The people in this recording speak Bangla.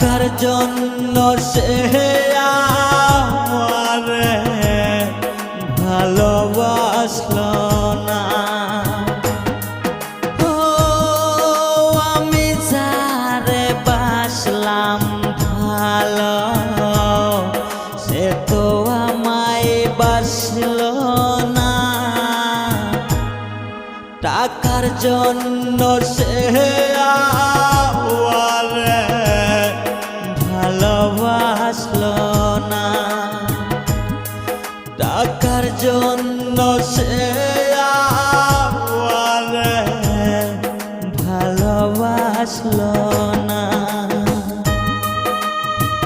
টাকার জন্য সে আমারে ভালোবাসলো না। ও আমি যারে বাসলাম ভালো, সে তো আমায় বাসলো না। টাকার জন্য সে আমারে ভালোবাসলো না। টাকার জন্য সে